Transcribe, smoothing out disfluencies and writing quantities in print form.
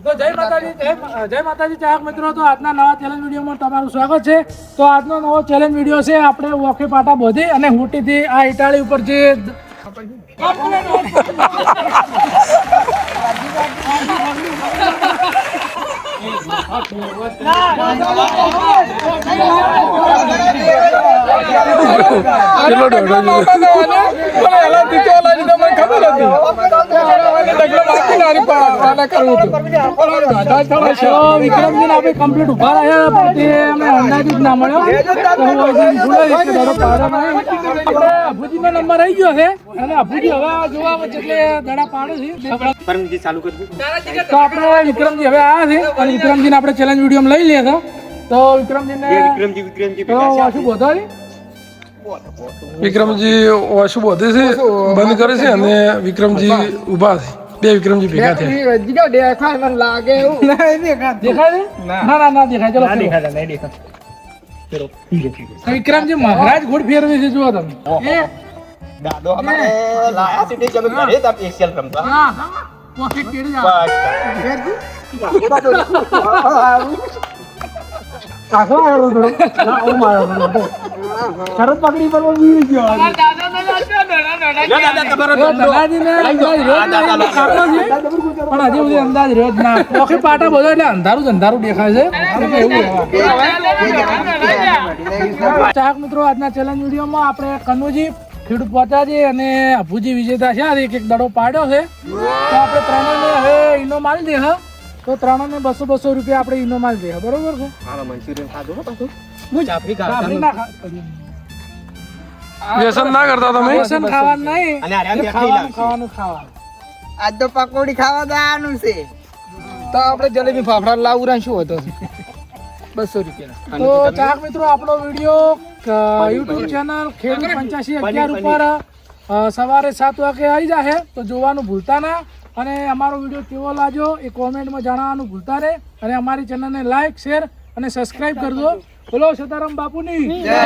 તો જય માતાજી ચાહક મિત્રો, તો આજના નવા ચેલેન્જ વિડીયોમાં તમારું સ્વાગત છે। તો આજનો નવો ચેલેન્જ વિડીયો છે આપણે વોકે પાટા બોધી અને હુટીથી આ ઇટાળી ઉપર જે વિક્રમજી આપણે કમ્પ્લીટ ઉભા રહ્યા પણ તે અમે અંદાજિત ના મળ્યો। અભુજી નો નંબર આવી ગયો છે અને અભુજી હવે જોવા એટલે દડા પાડે છે। તો આપણે વિક્રમજી હવે આવ્યા છે અને વિક્રમજી ને આપણે ચેલેન્જ વિડીયો લઈ લે છે। તો વિક્રમજી ને શું બોધો વિક્રમજી ઓછું બોધે છે, બંધ કરે છે અને વિક્રમજી ઉભા છે। બે વિક્રમજી ભેગા થયા। દેખાય મને લાગે એવું દેખાય ના દેખાય। ચલો વિક્રમજી મહારાજ ઘોડ ફેરવે છે જુઓ તમે। દાદો અમારે લાયા છે તે ચલો ઘરે તા સ્પેશિયલ રમતા હા પોકેટ કેડી જાવ કાકો આવ્યો થોડો ના ઓ મારો શરત પકડી પર વીર ગયો દાદા તમારો દાદાજી ને કાકો છે પણ હજી સુધી અંદાજ રહ્યો જ ના। પોકેટ પાટા બધો એટલે અંધારું જ અંધારું દેખાય છે એવું ચાહક મિત્રો, આજના ચેલેન્જ વિડીયોમાં આપણે કનુજી ખેડૂત પહોંચ્યા અને અભુજી વિજેતા છે। એક એક દડો પાડ્યો છે તો આપણે ત્રણેયને હવે ઈનો માલ દે હ તો ત્રણેયને 200 રૂપિયા આપણે ઈનો માલ દે બરોબર છે। હા મંચુરિયન ખાધો હો પાછું હું જાફરી ખાવા વ્યસન ના કરતા તમે? વ્યસન ખાવાનું નહીં અને આરામ થી ખાવાનું આજ તો પકોડી ખાવા જવાનું છે તો આપણે જલેબી ફાફડા લાવવું શું હતો 200 રૂપિયા। તો ચાહક મિત્રો, આપણો વિડીયો યુટ્યુબ ચેનલ ખેડૂત 8511 ઉપર સવારે 7 વાગે આવી જશે તો જોવાનું ભૂલતા ના અને અમારો વિડીયો કેવો લાગ્યો એ કોમેન્ટમાં જણાવવાનું ભૂલતા નહીં અને અમારી ચેનલને લાઈક શેર અને સબસ્ક્રાઇબ કરજો। બોલો સીતારામ બાપુની જય।